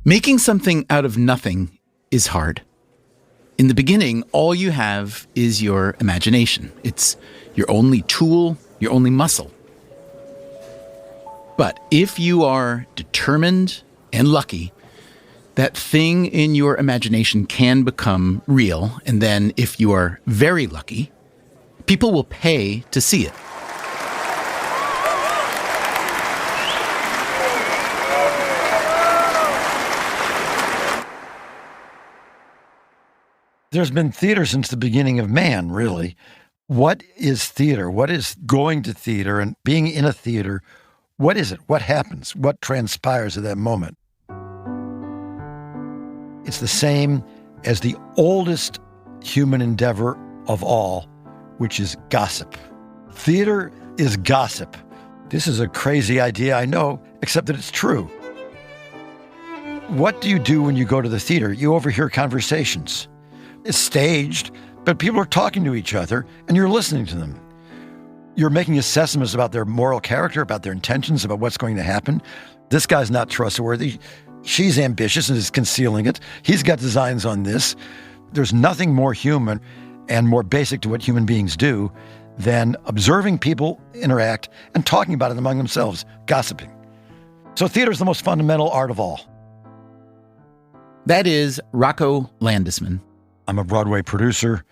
Making something out of nothing is hard. In the beginning, all you have is your imagination. It's your only tool, your only muscle. But if you are determined and lucky, that thing in your imagination can become real. And then if you are very lucky, people will pay to see it. There's been theater since the beginning of man, really. What is theater? What is going to theater and being in a theater? What is it? What happens? What transpires at that moment? It's the same as the oldest human endeavor of all, which is gossip. Theater is gossip. This is a crazy idea, I know, except that it's true. What do you do when you go to the theater? You overhear conversations. It's staged, but people are talking to each other, and you're listening to them. You're making assessments about their moral character, about their intentions, about what's going to happen. This guy's not trustworthy. She's ambitious and is concealing it. He's got designs on this. There's nothing more human and more basic to what human beings do than observing people interact and talking about it among themselves, gossiping. So theater is the most fundamental art of all. That is Rocco Landesman. I'm a Broadway producer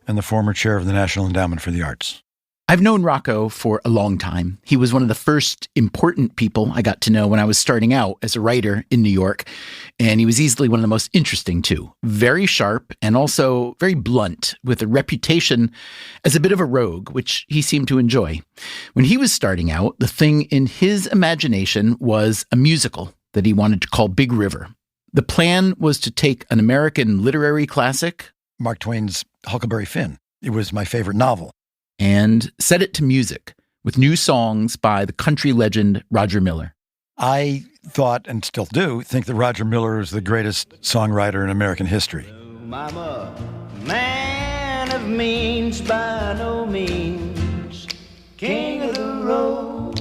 and the former chair of the National Endowment for the Arts. I've known Rocco for a long time. He was one of the first important people I got to know when I was starting out as a writer in New York, and he was easily one of the most interesting too. Very sharp and also very blunt, with a reputation as a bit of a rogue, which he seemed to enjoy. When he was starting out, the thing in his imagination was a musical that he wanted to call Big River. The plan was to take an American literary classic, Mark Twain's Huckleberry Finn. It was my favorite novel. And set it to music with new songs by the country legend Roger Miller. I thought, and still do, think that Roger Miller is the greatest songwriter in American history. I'm a man of means by no means, king of the road.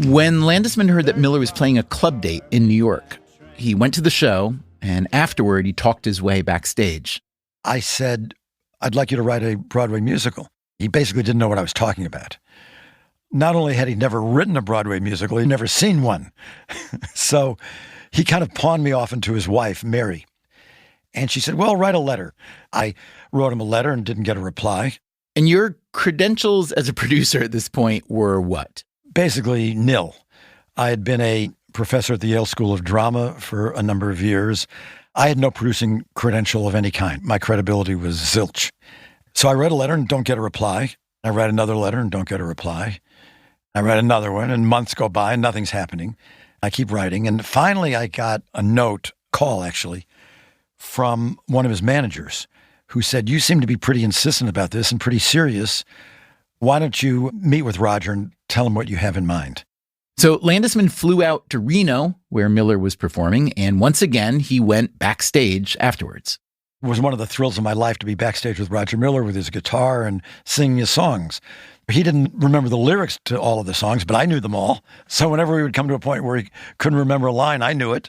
When Landesman heard that Miller was playing a club date in New York, he went to the show, and afterward he talked his way backstage. I said, I'd like you to write a Broadway musical. He basically didn't know what I was talking about. Not only had he never written a Broadway musical, he'd never seen one. So he kind of pawned me off into his wife, Mary. And she said, well, write a letter. I wrote him a letter and didn't get a reply. And your credentials as a producer at this point were what? Basically nil. I had been a professor at the Yale School of Drama for a number of years. I had no producing credential of any kind. My credibility was zilch. So I write a letter and don't get a reply. I write another letter and don't get a reply. I write another one and months go by and nothing's happening. I keep writing. And finally I got a call actually, from one of his managers who said, you seem to be pretty insistent about this and pretty serious. Why don't you meet with Roger and tell him what you have in mind? So Landesman flew out to Reno, where Miller was performing, and once again, he went backstage afterwards. It was one of the thrills of my life to be backstage with Roger Miller with his guitar and singing his songs. He didn't remember the lyrics to all of the songs, but I knew them all. So whenever we would come to a point where he couldn't remember a line, I knew it.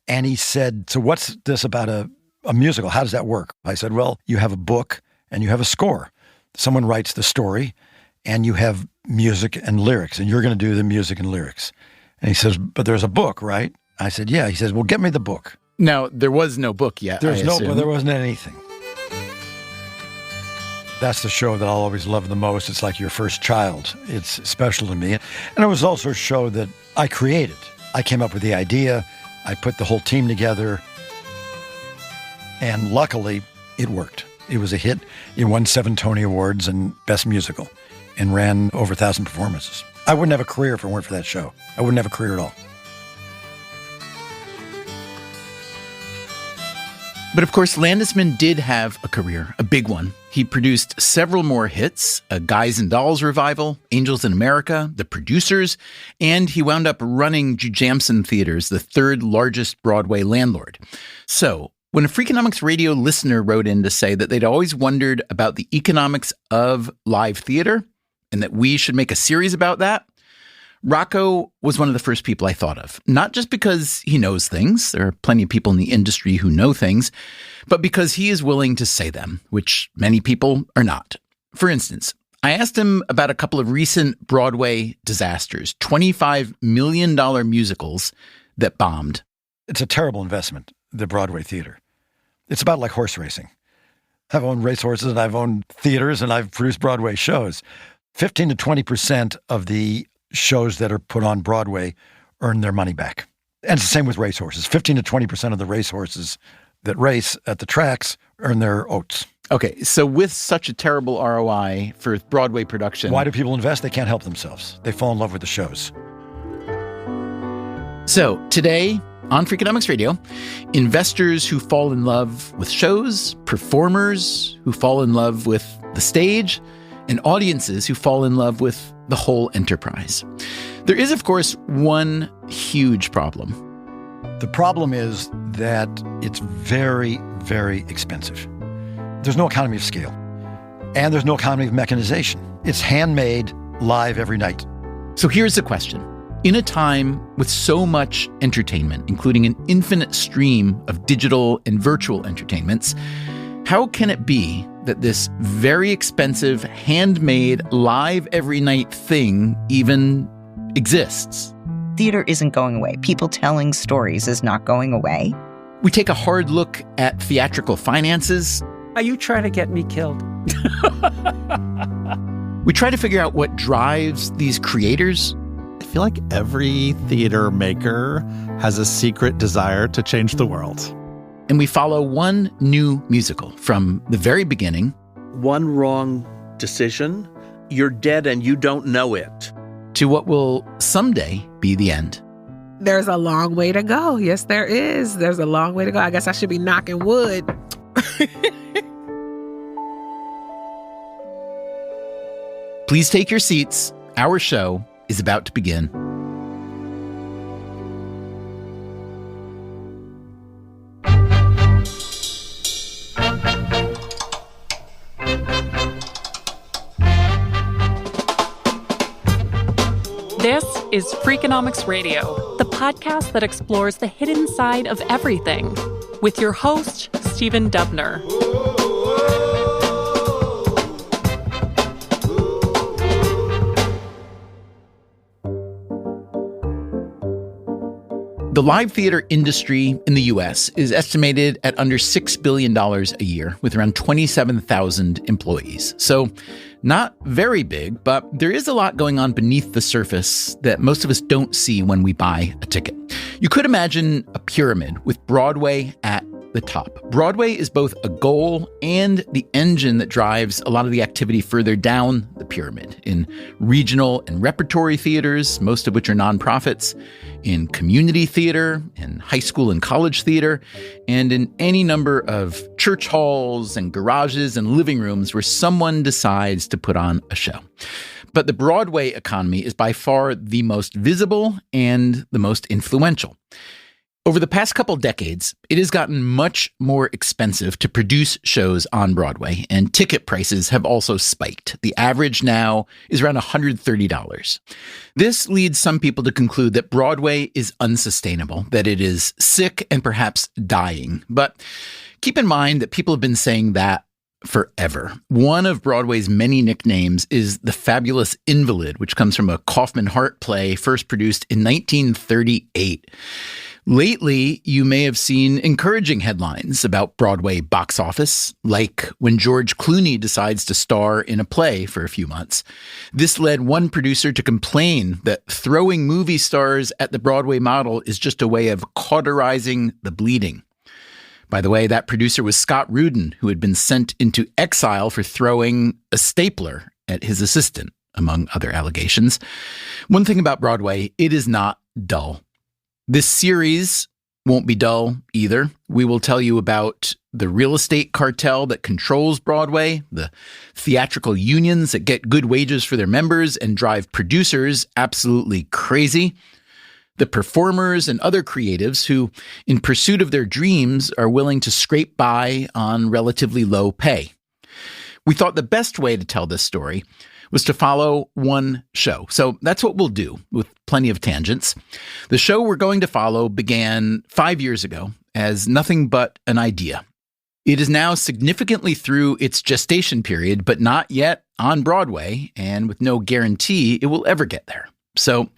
And he said, so what's this about a musical? How does that work? I said, well, you have a book and you have a score. Someone writes the story and you have music and lyrics, and you're going to do the music and lyrics. And he says, but there's a book, right? I said, yeah. He says, well, get me the book. Now, there was no book yet. There wasn't anything. That's the show that I'll always love the most. It's like your first child. It's special to me. And it was also a show that I created. I came up with the idea. I put the whole team together. And luckily, it worked. It was a hit. It won 7 Tony Awards and Best Musical and ran over 1,000 performances. I wouldn't have a career if it weren't for that show. I wouldn't have a career at all. But of course, Landesman did have a career, a big one. He produced several more hits, a Guys and Dolls revival, Angels in America, The Producers, and he wound up running Jujamcyn Theaters, the third largest Broadway landlord. So when a Freakonomics Radio listener wrote in to say that they'd always wondered about the economics of live theater and that we should make a series about that, Rocco was one of the first people I thought of, not just because he knows things, there are plenty of people in the industry who know things, but because he is willing to say them, which many people are not. For instance, I asked him about a couple of recent Broadway disasters, $25 million musicals that bombed. It's a terrible investment, the Broadway theater. It's about like horse racing. I've owned racehorses and I've owned theaters and I've produced Broadway shows. 15 to 20% of the shows that are put on Broadway earn their money back. And it's the same with racehorses. 15 to 20% of the racehorses that race at the tracks earn their oats. Okay, so with such a terrible ROI for Broadway production... Why do people invest? They can't help themselves. They fall in love with the shows. So today on Freakonomics Radio, investors who fall in love with shows, performers who fall in love with the stage, and audiences who fall in love with the whole enterprise. There is, of course, one huge problem. The problem is that it's very, very expensive. There's no economy of scale. And there's no economy of mechanization. It's handmade live every night. So here's the question. In a time with so much entertainment, including an infinite stream of digital and virtual entertainments, how can it be that this very expensive, handmade, live every night thing even exists? Theater isn't going away. People telling stories is not going away. We take a hard look at theatrical finances. Are you trying to get me killed? We try to figure out what drives these creators. I feel like every theater maker has a secret desire to change the world. And we follow one new musical from the very beginning. One wrong decision, you're dead and you don't know it. To what will someday be the end. There's a long way to go. Yes, there is. There's a long way to go. I guess I should be knocking wood. Please take your seats. Our show is about to begin. This is Freakonomics Radio, the podcast that explores the hidden side of everything, with your host, Stephen Dubner. The live theater industry in the U.S. is estimated at under $6 billion a year, with around 27,000 employees. So not very big, but there is a lot going on beneath the surface that most of us don't see when we buy a ticket. You could imagine a pyramid with Broadway at the top. Broadway is both a goal and the engine that drives a lot of the activity further down the pyramid in regional and repertory theaters, most of which are nonprofits, in community theater, in high school and college theater, and in any number of church halls and garages and living rooms where someone decides to put on a show. But the Broadway economy is by far the most visible and the most influential. Over the past couple decades, it has gotten much more expensive to produce shows on Broadway, and ticket prices have also spiked. The average now is around $130. This leads some people to conclude that Broadway is unsustainable, that it is sick and perhaps dying. But keep in mind that people have been saying that forever. One of Broadway's many nicknames is the Fabulous Invalid, which comes from a Kaufman Hart play first produced in 1938. Lately, you may have seen encouraging headlines about Broadway box office, like when George Clooney decides to star in a play for a few months. This led one producer to complain that throwing movie stars at the Broadway model is just a way of cauterizing the bleeding. By the way, that producer was Scott Rudin, who had been sent into exile for throwing a stapler at his assistant, among other allegations. One thing about Broadway, it is not dull. This series won't be dull either. We will tell you about the real estate cartel that controls Broadway, the theatrical unions that get good wages for their members and drive producers absolutely crazy, the performers and other creatives who, in pursuit of their dreams, are willing to scrape by on relatively low pay. We thought the best way to tell this story was to follow one show. So that's what we'll do with plenty of tangents. The show we're going to follow began 5 years ago as nothing but an idea. It is now significantly through its gestation period, but not yet on Broadway, and with no guarantee it will ever get there. So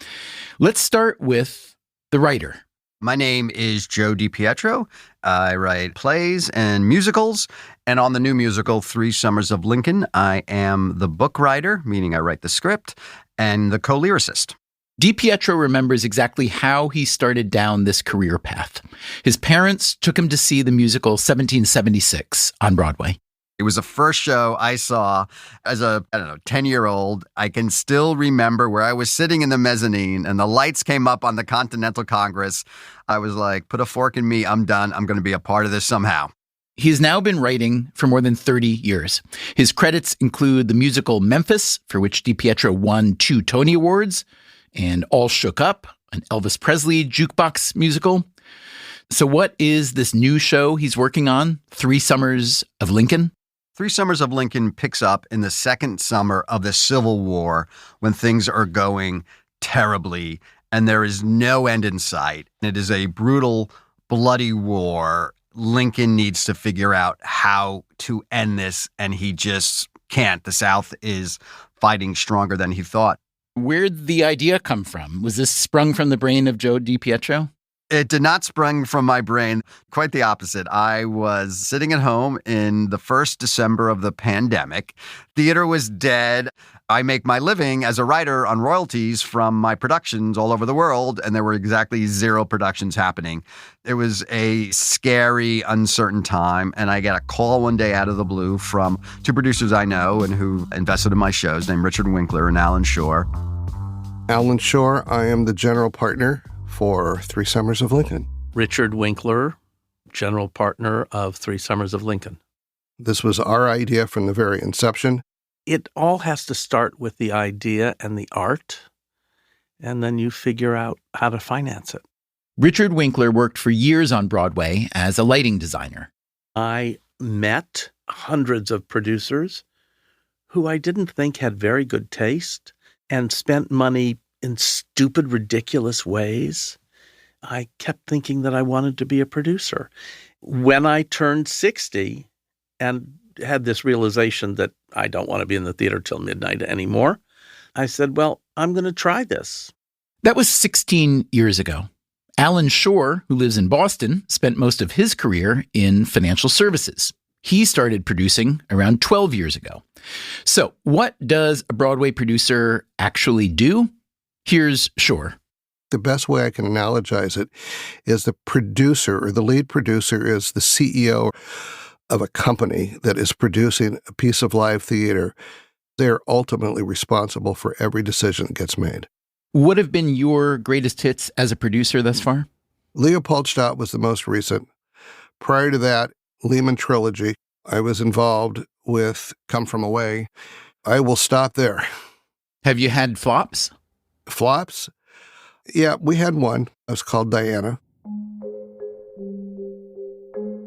let's start with the writer. My name is Joe DiPietro. I write plays and musicals. And on the new musical, 3 Summers of Lincoln, I am the book writer, meaning I write the script, and the co-lyricist. DiPietro remembers exactly how he started down this career path. His parents took him to see the musical 1776 on Broadway. It was the first show I saw as a, 10-year-old. I can still remember where I was sitting in the mezzanine and the lights came up on the Continental Congress. I was like, put a fork in me. I'm done. I'm going to be a part of this somehow. He's now been writing for more than 30 years. His credits include the musical Memphis, for which DiPietro won 2 Tony Awards, and All Shook Up, an Elvis Presley jukebox musical. So what is this new show he's working on, 3 Summers of Lincoln? 3 Summers of Lincoln picks up in the second summer of the Civil War when things are going terribly and there is no end in sight. It is a brutal, bloody war. Lincoln needs to figure out how to end this, and he just can't. The South is fighting stronger than he thought. Where'd the idea come from? Was this sprung from the brain of Joe DiPietro? It did not spring from my brain. Quite the opposite. I was sitting at home in the first December of the pandemic. Theater was dead. I make my living as a writer on royalties from my productions all over the world, and there were exactly 0 productions happening. It was a scary, uncertain time, and I get a call one day out of the blue from 2 producers I know and who invested in my shows, named Richard Winkler and Alan Shore. Alan Shore, I am the general partner for 3 Summers of Lincoln. Richard Winkler, general partner of 3 Summers of Lincoln. This was our idea from the very inception. It all has to start with the idea and the art, and then you figure out how to finance it. Richard Winkler worked for years on Broadway as a lighting designer. I met hundreds of producers who I didn't think had very good taste and spent money in stupid, ridiculous ways. I kept thinking that I wanted to be a producer. When I turned 60 and had this realization that I don't want to be in the theater till midnight anymore, I said, well, I'm going to try this. That was 16 years ago. Alan Shore, who lives in Boston, spent most of his career in financial services. He started producing around 12 years ago. So what does a Broadway producer actually do? Here's Shore. The best way I can analogize it is the producer or the lead producer is the CEO of a company that is producing a piece of live theater. They're ultimately responsible for every decision that gets made. What have been your greatest hits as a producer thus far? Leopoldstadt was the most recent. Prior to that, Lehman Trilogy. I was involved with Come From Away. I will stop there. Have you had flops? Flops? Yeah, we had one. It was called Diana.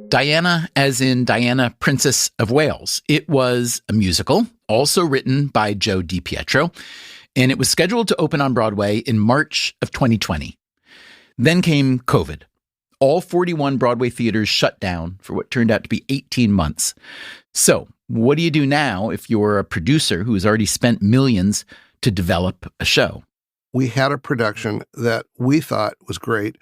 Diana, as in Diana, Princess of Wales. It was a musical, also written by Joe DiPietro, and it was scheduled to open on Broadway in March of 2020. Then came COVID. All 41 Broadway theaters shut down for what turned out to be 18 months. So what do you do now if you're a producer who has already spent millions to develop a show? We had a production that we thought was great.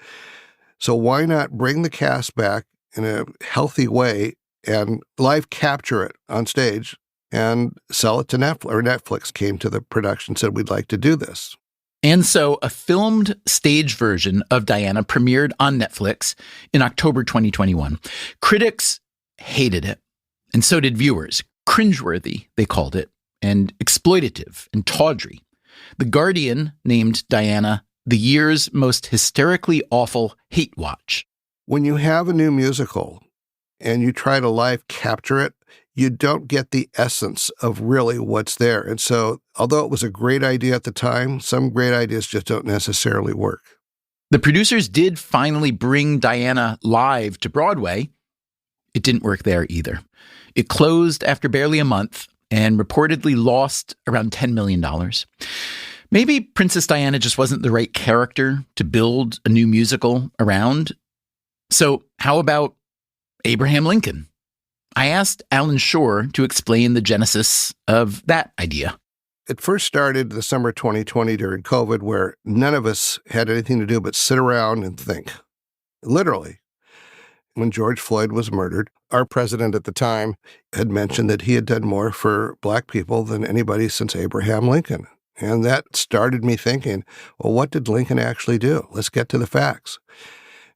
So why not bring the cast back in a healthy way and live capture it on stage and sell it to Netflix? Or Netflix came to the production and said, we'd like to do this. And so a filmed stage version of Diana premiered on Netflix in October 2021. Critics hated it, and so did viewers. Cringeworthy, they called it, and exploitative and tawdry. The Guardian named Diana the year's most hysterically awful hate watch. When you have a new musical and you try to live capture it, you don't get the essence of really what's there. And so, although it was a great idea at the time, some great ideas just don't necessarily work. The producers did finally bring Diana live to Broadway. It didn't work there either. It closed after barely a month, and reportedly lost around $10 million. Maybe Princess Diana just wasn't the right character to build a new musical around. So how about Abraham Lincoln? I asked Alan Shore to explain the genesis of that idea. It first started the summer 2020 during COVID, where none of us had anything to do but sit around and think. Literally. When George Floyd was murdered, our president at the time had mentioned that he had done more for Black people than anybody since Abraham Lincoln. And that started me thinking, well, what did Lincoln actually do? Let's get to the facts.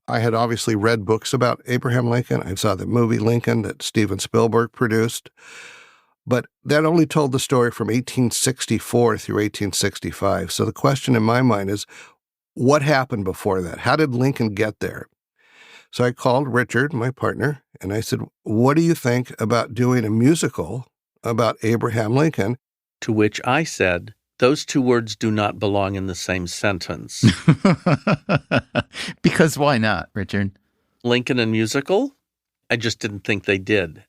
I had obviously read books about Abraham Lincoln. I saw the movie Lincoln that Steven Spielberg produced. But that only told the story from 1864 through 1865. So the question in my mind is, what happened before that? How did Lincoln get there? So I called Richard, my partner, and I said, what do you think about doing a musical about Abraham Lincoln? To which I said, those two words do not belong in the same sentence. Because why not, Richard? Lincoln and musical? I just didn't think they did.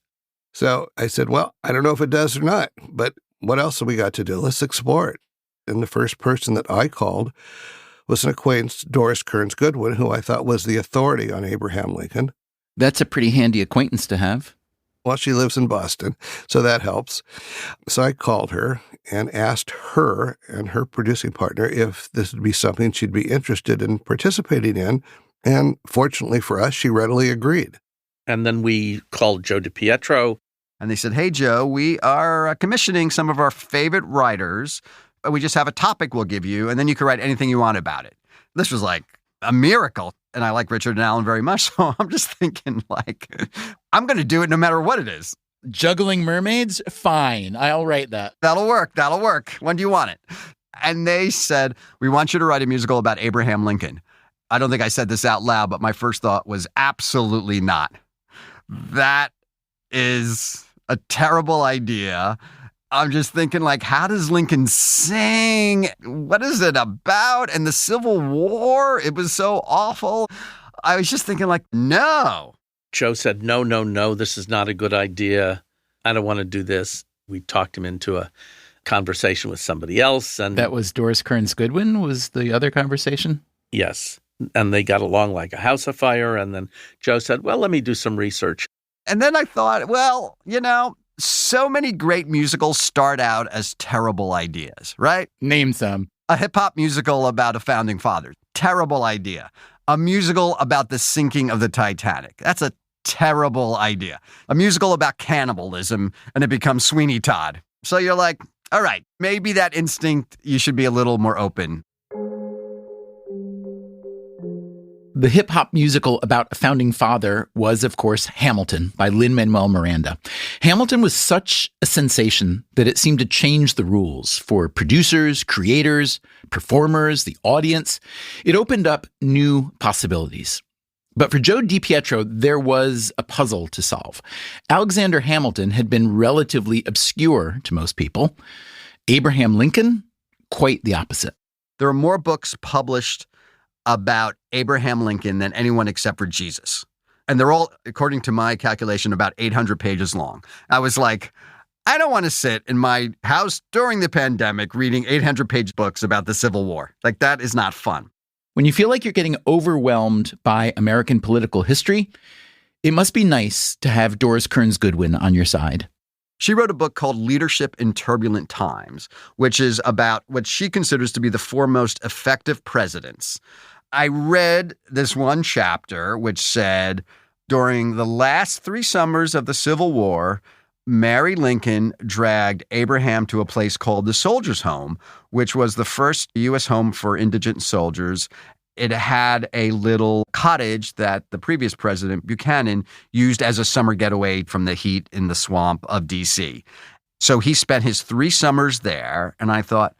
So I said, well, I don't know if it does or not, but what else have we got to do? Let's explore it. And the first person that I called was an acquaintance, Doris Kearns Goodwin, who I thought was the authority on Abraham Lincoln. That's a pretty handy acquaintance to have. Well, she lives in Boston, so that helps. So I called her and asked her and her producing partner if this would be something she'd be interested in participating in. And fortunately for us, she readily agreed. And then we called Joe DiPietro. And they said, hey, Joe, we are commissioning some of our favorite writers. We just have a topic we'll give you, and then you can write anything you want about it. This was like a miracle. And I like Richard and Alan very much, so I'm just thinking, like, I'm going to do it no matter what it is. Juggling mermaids? Fine. I'll write that. That'll work. That'll work. When do you want it? And they said, we want you to write a musical about Abraham Lincoln. I don't think I said this out loud, but my first thought was absolutely not. That is a terrible idea. I'm just thinking, like, how does Lincoln sing? What is it about? And the Civil War? It was so awful. I was just thinking, like, no. Joe said, no, this is not a good idea. I don't want to do this. We talked him into a conversation with somebody else. And that was Doris Kearns Goodwin, was the other conversation? Yes. And they got along like a house afire. And then Joe said, well, let me do some research. And then I thought, well, you know, so many great musicals start out as terrible ideas, right? Name some. A hip-hop musical about a founding father. Terrible idea. A musical about the sinking of the Titanic. That's a terrible idea. A musical about cannibalism, and it becomes Sweeney Todd. So you're like, all right, maybe that instinct, you should be a little more open. The hip-hop musical about a founding father was, of course, Hamilton by Lin-Manuel Miranda. Hamilton was such a sensation that it seemed to change the rules for producers, creators, performers, the audience. It opened up new possibilities. But for Joe DiPietro, there was a puzzle to solve. Alexander Hamilton had been relatively obscure to most people. Abraham Lincoln, quite the opposite. There are more books published about Abraham Lincoln than anyone except for Jesus. And they're all, according to my calculation, about 800 pages long. I was like, I don't want to sit in my house during the pandemic reading 800-page books about the Civil War. Like, that is not fun. When you feel like you're getting overwhelmed by American political history, it must be nice to have Doris Kearns Goodwin on your side. She wrote a book called Leadership in Turbulent Times, which is about what she considers to be the four most effective presidents. I read this one chapter which said, during the last 3 summers of the Civil War, Mary Lincoln dragged Abraham to a place called the Soldiers' Home, which was the first U.S. home for indigent soldiers. It had a little cottage that the previous president, Buchanan, used as a summer getaway from the heat in the swamp of D.C. So he spent his 3 summers there, and I thought,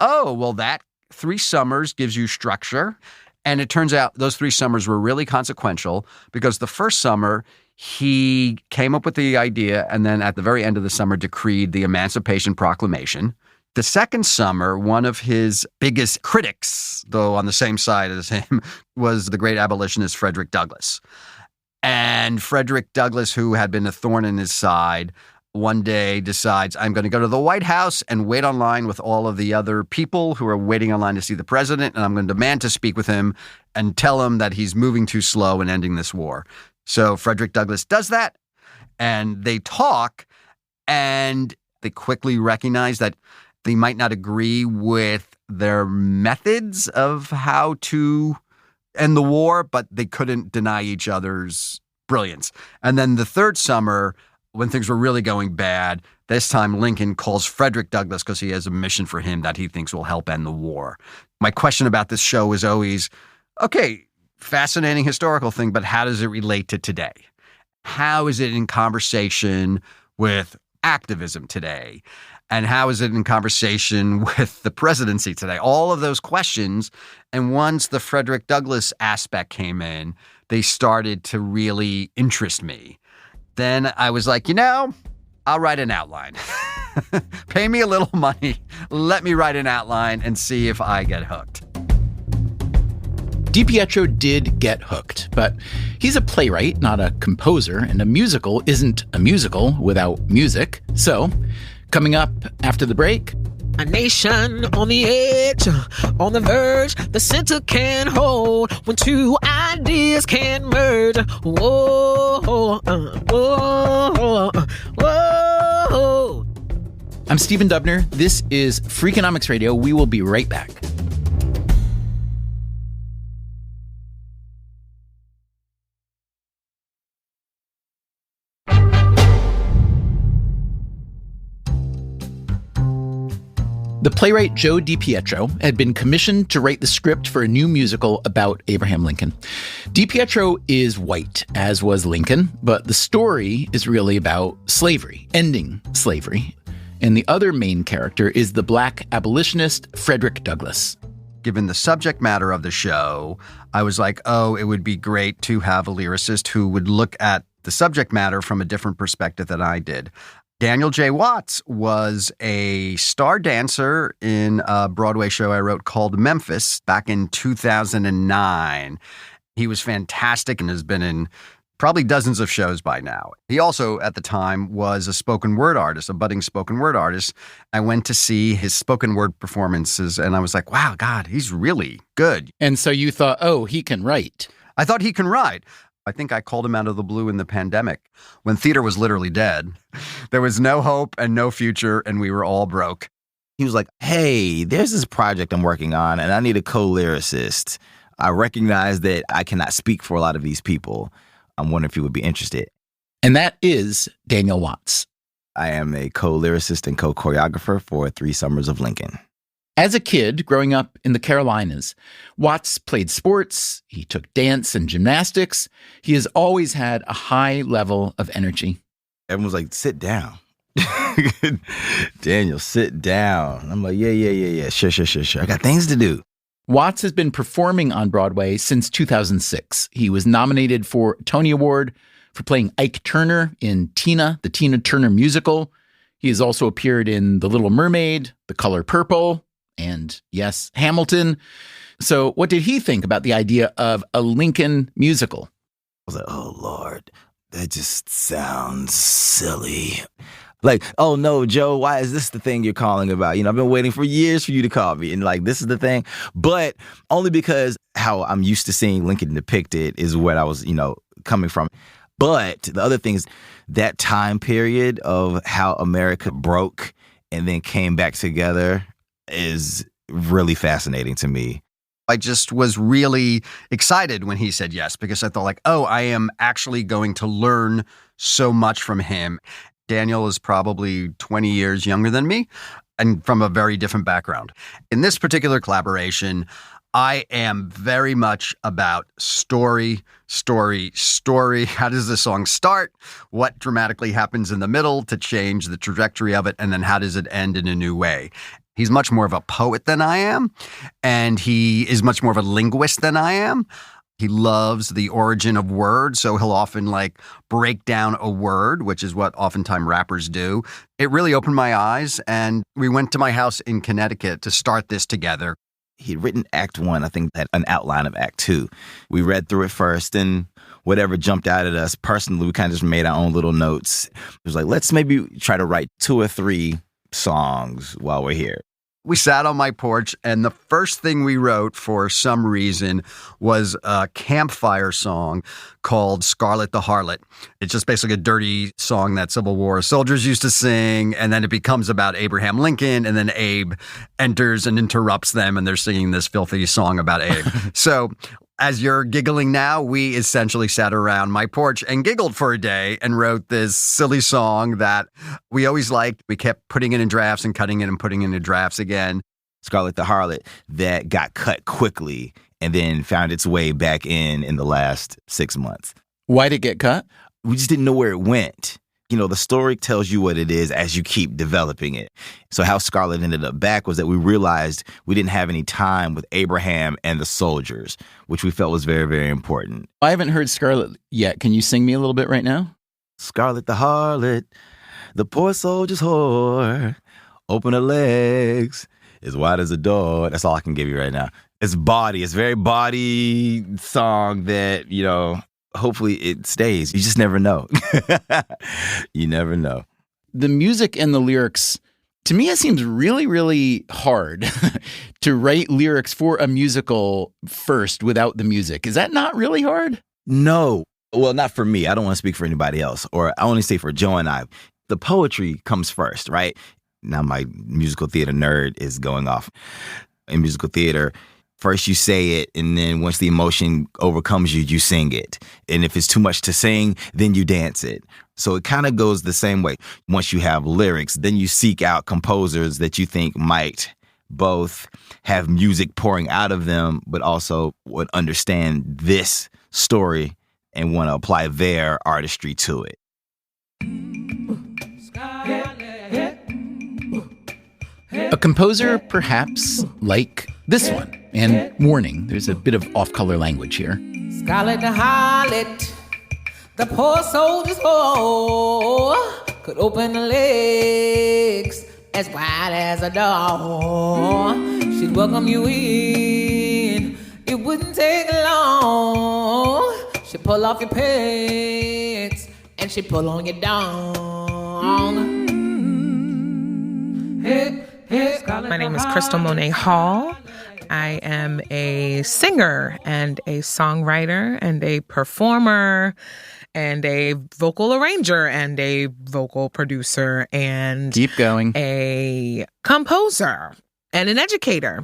oh, well, that 3 summers gives you structure. And it turns out those 3 summers were really consequential because the first summer, he came up with the idea and then at the very end of the summer decreed the Emancipation Proclamation. The second summer, one of his biggest critics, though on the same side as him, was the great abolitionist Frederick Douglass. And Frederick Douglass, who had been a thorn in his side, one day decides, I'm going to go to the White House and wait online with all of the other people who are waiting online to see the president, and I'm going to demand to speak with him and tell him that he's moving too slow in ending this war. So Frederick Douglass does that, and they talk, and they quickly recognize that they might not agree with their methods of how to end the war, but they couldn't deny each other's brilliance. And then the third summer, when things were really going bad, this time Lincoln calls Frederick Douglass because he has a mission for him that he thinks will help end the war. My question about this show is always, okay, fascinating historical thing, but how does it relate to today? How is it in conversation with activism today? And how is it in conversation with the presidency today? All of those questions. And once the Frederick Douglass aspect came in, they started to really interest me. Then I was like, I'll write an outline. Pay me a little money. Let me write an outline and see if I get hooked. DiPietro did get hooked, but he's a playwright, not a composer, and a musical isn't a musical without music. So, coming up after the break, a nation on the edge, on the verge, the center can't hold when two ideas can merge. Whoa, whoa, whoa. I'm Stephen Dubner. This is Freakonomics Radio. We will be right back. The playwright Joe DiPietro had been commissioned to write the script for a new musical about Abraham Lincoln. DiPietro is white, as was Lincoln, but the story is really about slavery, ending slavery. And the other main character is the black abolitionist Frederick Douglass. Given the subject matter of the show, I was like, it would be great to have a lyricist who would look at the subject matter from a different perspective than I did. Daniel J. Watts was a star dancer in a Broadway show I wrote called Memphis back in 2009. He was fantastic and has been in probably dozens of shows by now. He also, at the time, was a spoken word artist, a budding spoken word artist. I went to see his spoken word performances, and I was like, wow, God, he's really good. And so you thought, he can write. I thought he can write. I think I called him out of the blue in the pandemic when theater was literally dead. There was no hope and no future, and we were all broke. He was like, hey, there's this project I'm working on, and I need a co-lyricist. I recognize that I cannot speak for a lot of these people. I'm wondering if you would be interested. And that is Daniel Watts. I am a co-lyricist and co-choreographer for 3 Summers of Lincoln. As a kid growing up in the Carolinas, Watts played sports, he took dance and gymnastics. He has always had a high level of energy. Everyone's like, sit down. Daniel, sit down. I'm like, yeah. Sure. I got things to do. Watts has been performing on Broadway since 2006. He was nominated for a Tony Award for playing Ike Turner in Tina, the Tina Turner musical. He has also appeared in The Little Mermaid, The Color Purple, and yes, Hamilton. So what did he think about the idea of a Lincoln musical? I was like, oh, Lord, that just sounds silly. Like, oh, no, Joe, why is this the thing you're calling about? I've been waiting for years for you to call me. And this is the thing. But only because how I'm used to seeing Lincoln depicted is what I was, coming from. But the other thing is that time period of how America broke and then came back together is really fascinating to me. I just was really excited when he said yes, because I thought I am actually going to learn so much from him. Daniel is probably 20 years younger than me and from a very different background. In this particular collaboration, I am very much about story. How does the song start? What dramatically happens in the middle to change the trajectory of it? And then how does it end in a new way? He's much more of a poet than I am, and he is much more of a linguist than I am. He loves the origin of words, so he'll often break down a word, which is what oftentimes rappers do. It really opened my eyes, and we went to my house in Connecticut to start this together. He'd written Act 1, I think, had an outline of Act 2. We read through it first, and whatever jumped out at us personally, we kind of just made our own little notes. It was like, let's maybe try to write 2 or 3 songs while we're here. We sat on my porch, and the first thing we wrote for some reason was a campfire song called Scarlet the Harlot. It's just basically a dirty song that Civil War soldiers used to sing, and then it becomes about Abraham Lincoln, and then Abe enters and interrupts them, and they're singing this filthy song about Abe. So as you're giggling now, we essentially sat around my porch and giggled for a day and wrote this silly song that we always liked. We kept putting it in drafts and cutting it and putting it into drafts again. Scarlet the Harlot that got cut quickly and then found its way back in the last 6 months. Why'd it get cut? We just didn't know where it went. You know, the story tells you what it is as you keep developing it. So how Scarlet ended up back was that we realized we didn't have any time with Abraham and the soldiers, which we felt was very, very important. I haven't heard Scarlet yet. Can you sing me a little bit right now? Scarlet the harlot, the poor soldier's whore, open her legs, as wide as a door. That's all I can give you right now. It's very body song that, you know, hopefully it stays. You just never know. You never know. The music and the lyrics, to me, it seems really, really hard to write lyrics for a musical first without the music. Is that not really hard? No. Well, not for me. I don't want to speak for anybody else. Or I only say for Joe and I. The poetry comes first, right? Now my musical theater nerd is going off. In musical theater, first you say it, and then once the emotion overcomes you, you sing it. And if it's too much to sing, then you dance it. So it kind of goes the same way. Once you have lyrics, then you seek out composers that you think might both have music pouring out of them, but also would understand this story and want to apply their artistry to it. A composer, perhaps, like this one. And warning, there's a bit of off-color language here. Scarlet the harlot, the poor soldier's whore, could open the legs as wide as a door. She'd welcome you in, it wouldn't take long. She'd pull off your pants and she'd pull on your dong. My name is Crystal Monet Hall. I am a singer and a songwriter and a performer and a vocal arranger and a vocal producer and keep going, a composer and an educator.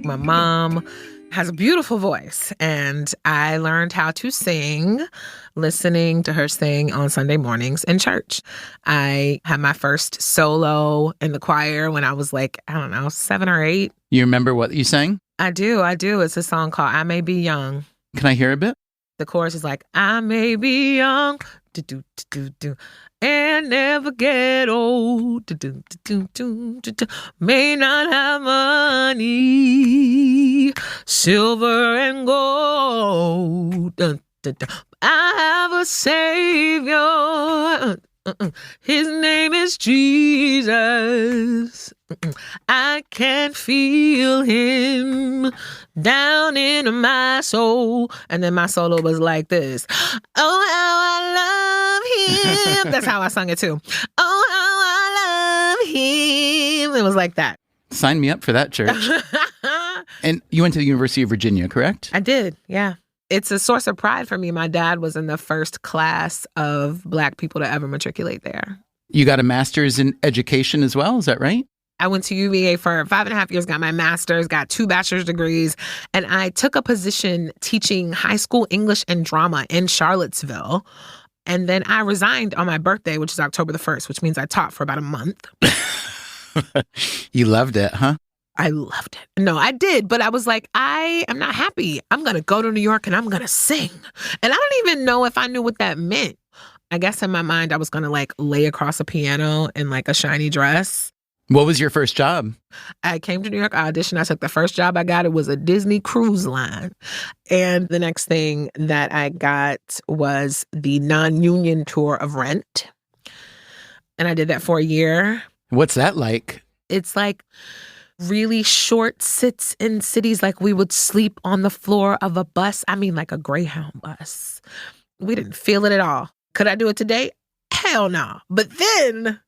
My mom has a beautiful voice, and I learned how to sing listening to her sing on Sunday mornings in church. I had my first solo in the choir when I was like, 7 or 8. You remember what you sang? I do. It's a song called I May Be Young. Can I hear a bit? The chorus is like, I may be young, and never get old, may not have money, silver and gold, I have a Savior, his name is Jesus, I can feel him down in my soul. And then my solo was like this. Oh, how I love him. That's how I sung it too. Oh, how I love him. It was like that. Sign me up for that, church. And you went to the University of Virginia, correct? I did, yeah. It's a source of pride for me. My dad was in the first class of Black people to ever matriculate there. You got a master's in education as well, is that right? I went to UVA for 5.5 years, got my master's, got 2 bachelor's degrees, and I took a position teaching high school English and drama in Charlottesville. And then I resigned on my birthday, which is October the 1st, which means I taught for about a month. You loved it, huh? I loved it. No, I did. But I was like, I am not happy. I'm going to go to New York and I'm going to sing. And I don't even know if I knew what that meant. I guess in my mind, I was going to like lay across a piano in like a shiny dress. What was your first job? I came to New York, I auditioned. I took the first job I got. It was a Disney cruise line. And the next thing that I got was the non-union tour of Rent. And I did that for a year. What's that like? It's like really short sits in cities. Like we would sleep on the floor of a bus. I mean, like a Greyhound bus. We didn't feel it at all. Could I do it today? Hell no. But then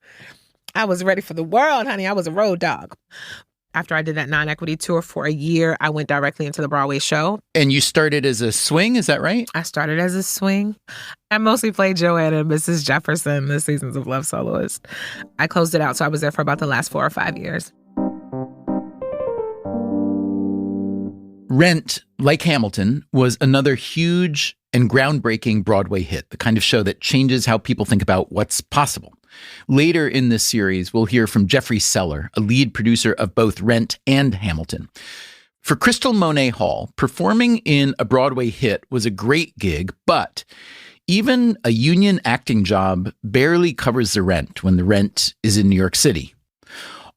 I was ready for the world, honey. I was a road dog. After I did that non-equity tour for a year, I went directly into the Broadway show. And you started as a swing, is that right? I started as a swing. I mostly played Joanna and Mrs. Jefferson, the Seasons of Love soloist. I closed it out, so I was there for about the last 4 or 5 years. Rent, like Hamilton, was another huge and groundbreaking Broadway hit, the kind of show that changes how people think about what's possible. Later in this series, we'll hear from Jeffrey Seller, a lead producer of both Rent and Hamilton. For Crystal Monet Hall, performing in a Broadway hit was a great gig, but even a union acting job barely covers the rent when the rent is in New York City.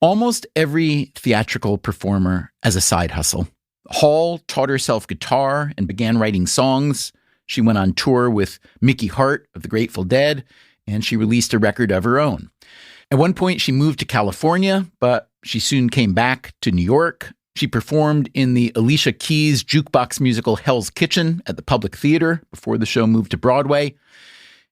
Almost every theatrical performer has a side hustle. Hall taught herself guitar and began writing songs. She went on tour with Mickey Hart of the Grateful Dead, and she released a record of her own. At one point, she moved to California, but she soon came back to New York. She performed in the Alicia Keys jukebox musical Hell's Kitchen at the Public Theater before the show moved to Broadway.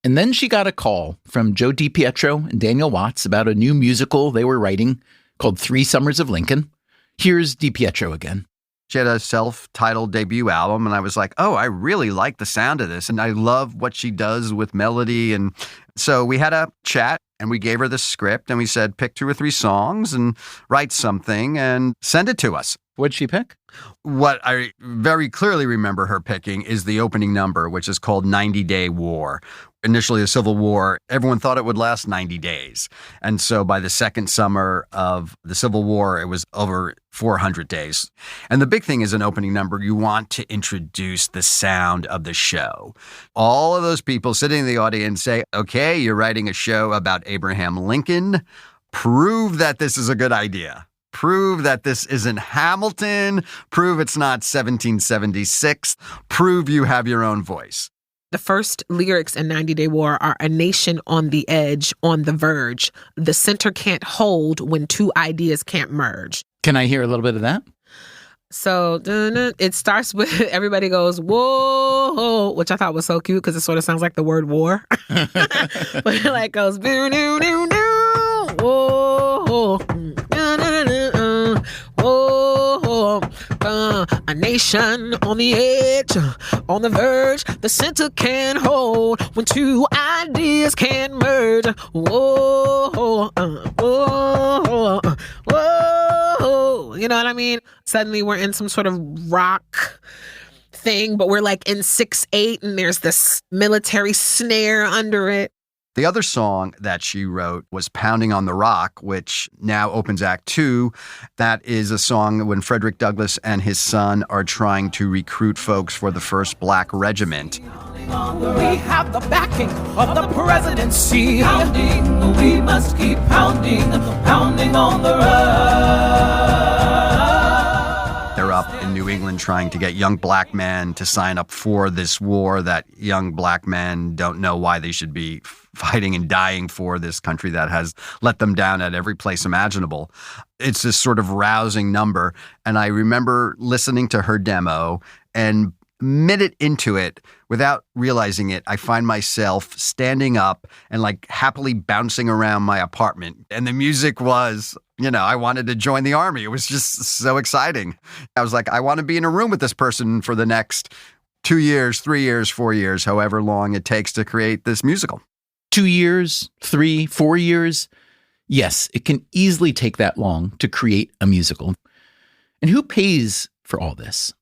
And then she got a call from Joe DiPietro and Daniel Watts about a new musical they were writing called 3 Summers of Lincoln. Here's DiPietro again. She had a self-titled debut album, and I was like, oh, I really like the sound of this, and I love what she does with melody. And so we had a chat, and we gave her the script, and we said, pick 2 or 3 songs and write something and send it to us. What'd she pick? What I very clearly remember her picking is the opening number, which is called 90 Day War. Initially, the Civil War, everyone thought it would last 90 days. And so by the second summer of the Civil War, it was over 400 days. And the big thing is an opening number. You want to introduce the sound of the show. All of those people sitting in the audience say, okay, you're writing a show about Abraham Lincoln. Prove that this is a good idea. Prove that this isn't Hamilton. Prove it's not 1776. Prove you have your own voice. The first lyrics in 90 Day War are a nation on the edge, on the verge. The center can't hold when 2 ideas can't merge. Can I hear a little bit of that? So it starts with everybody goes, whoa, which I thought was so cute because it sort of sounds like the word war. But it like goes, whoa, a nation on the edge, on the verge, the center can hold when 2 ideas can merge. Whoa, whoa, you know what I mean? Suddenly we're in some sort of rock thing, but we're like in 6/8 and there's this military snare under it. The other song that she wrote was Pounding on the Rock, which now opens Act 2. That is a song when Frederick Douglass and his son are trying to recruit folks for the 1st Black Regiment. We have the backing of the presidency. Pounding, we must keep pounding, pounding on the rock. They're up in New England trying to get young black men to sign up for this war that young black men don't know why they should be fighting and dying for, this country that has let them down at every place imaginable. It's this sort of rousing number. And I remember listening to her demo, and minute into it, without realizing it, I find myself standing up and like happily bouncing around my apartment. And the music was, I wanted to join the army. It was just so exciting. I was like, I want to be in a room with this person for the next 2 years, 3 years, 4 years, however long it takes to create this musical. 2 years, 3, 4 years. Yes, it can easily take that long to create a musical. And who pays for all this?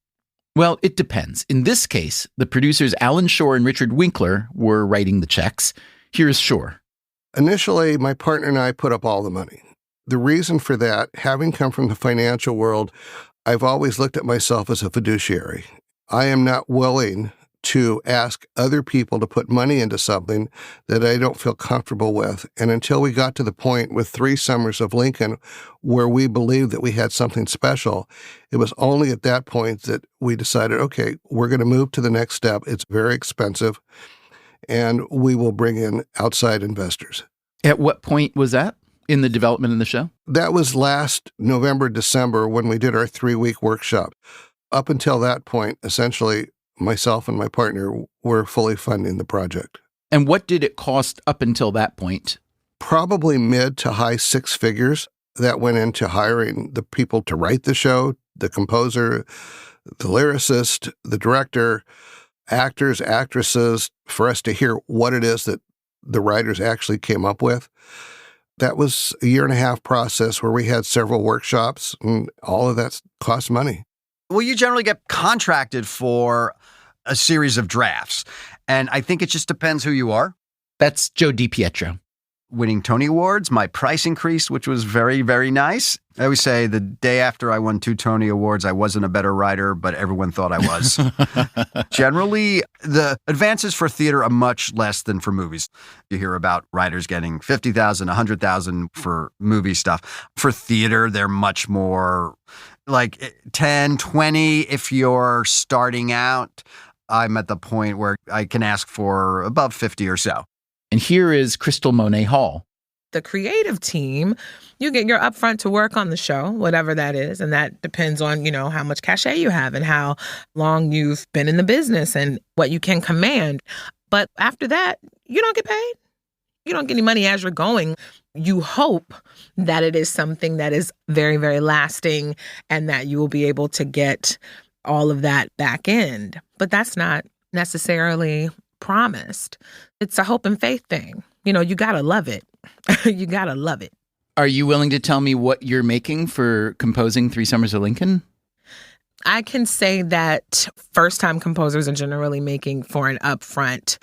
Well, it depends. In this case, the producers Alan Shore and Richard Winkler were writing the checks. Here's Shore. Initially, my partner and I put up all the money. The reason for that, having come from the financial world, I've always looked at myself as a fiduciary. I am not willing to ask other people to put money into something that I don't feel comfortable with. And until we got to the point with 3 Summers of Lincoln where we believed that we had something special, it was only at that point that we decided, okay, we're going to move to the next step. It's very expensive, and we will bring in outside investors. At what point was that? in the development of the show? That was last November, December when we did our 3-week workshop. Up until that point, essentially, myself and my partner were fully funding the project. And what did it cost up until that point? Probably mid to high 6 figures that went into hiring the people to write the show, the composer, the lyricist, the director, actors, actresses, for us to hear what it is that the writers actually came up with. That was a 1.5-year process where we had several workshops, and all of that cost money. Well, you generally get contracted for a series of drafts, and I think it just depends who you are. That's Joe DiPietro. Winning Tony Awards, my price increased, which was very, very nice. I always say the day after I won 2 Tony Awards, I wasn't a better writer, but everyone thought I was. Generally, the advances for theater are much less than for movies. You hear about writers getting $50,000, $100,000 for movie stuff. For theater, they're much more like 10, 20 if you're starting out. I'm at the point where I can ask for above 50 or so. And here is Crystal Monet Hall. The creative team, you get your upfront to work on the show, whatever that is. And that depends on, how much cachet you have and how long you've been in the business and what you can command. But after that, you don't get paid. You don't get any money as you're going. You hope that it is something that is very, very lasting and that you will be able to get all of that back end. But that's not necessarily promised. It's a hope and faith thing. You got to love it. You got to love it. Are you willing to tell me what you're making for composing 3 Summers of Lincoln? I can say that first-time composers are generally making for an upfront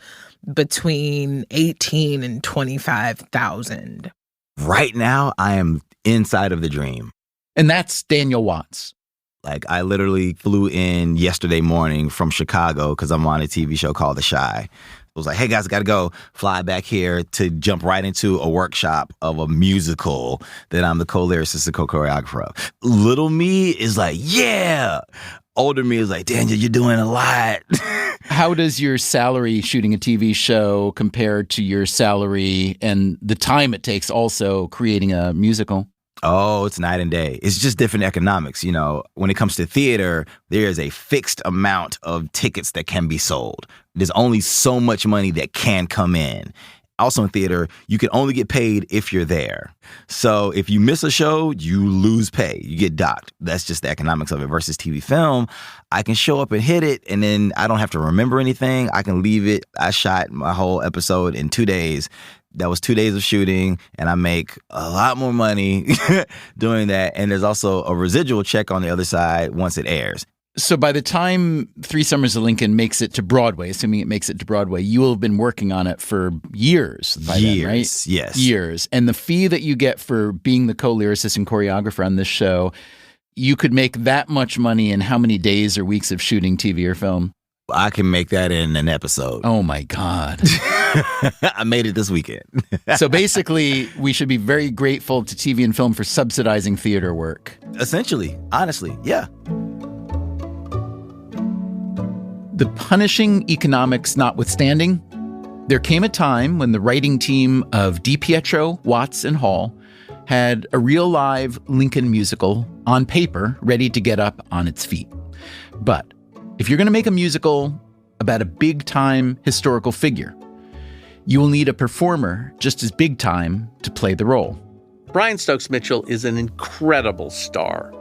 between $18,000 and $25,000. Right now, I am inside of the dream. And that's Daniel Watts. Like, I literally flew in yesterday morning from Chicago because I'm on a TV show called The Chi. I was like, hey, guys, I got to go fly back here to jump right into a workshop of a musical that I'm the co-lyricist and co-choreographer of. Little me is like, yeah. Older me is like, Daniel, you're doing a lot. How does your salary shooting a TV show compare to your salary and the time it takes also creating a musical? Oh, it's night and day. It's just different economics. When it comes to theater, there is a fixed amount of tickets that can be sold. There's only so much money that can come in. Also in theater, you can only get paid if you're there. So if you miss a show, you lose pay. You get docked. That's just the economics of it. Versus TV film, I can show up and hit it, and then I don't have to remember anything. I can leave it. I shot my whole episode in 2 days. That was 2 days of shooting, and I make a lot more money doing that. And there's also a residual check on the other side once it airs. So by the time 3 Summers of Lincoln makes it to Broadway, assuming it makes it to Broadway, you will have been working on it for years by then, right? Yes. Years. And the fee that you get for being the co-lyricist and choreographer on this show, you could make that much money in how many days or weeks of shooting TV or film? I can make that in an episode. Oh, my God. I made it this weekend. So basically, we should be very grateful to TV and film for subsidizing theater work. Essentially, honestly, yeah. The punishing economics notwithstanding, there came a time when the writing team of DiPietro, Watts, and Hall had a real live Lincoln musical on paper ready to get up on its feet. But if you're going to make a musical about a big-time historical figure, you will need a performer just as big-time to play the role. Brian Stokes Mitchell is an incredible star.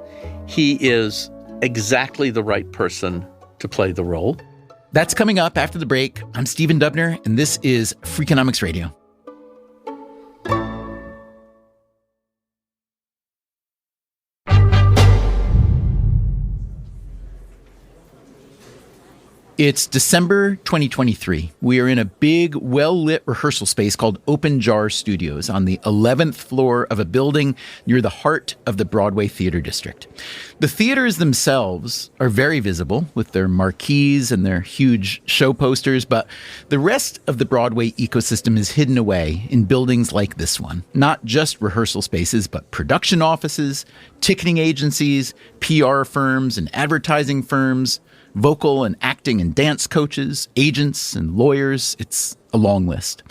He is exactly the right person to play the role. That's coming up after the break. I'm Stephen Dubner, and this is Freakonomics Radio. It's December 2023. We are in a big, well-lit rehearsal space called Open Jar Studios on the 11th floor of a building near the heart of the Broadway Theater District. The theaters themselves are very visible with their marquees and their huge show posters, but the rest of the Broadway ecosystem is hidden away in buildings like this one. Not just rehearsal spaces, but production offices, ticketing agencies, PR firms and advertising firms, vocal and acting and dance coaches, agents and lawyers. It's a long list.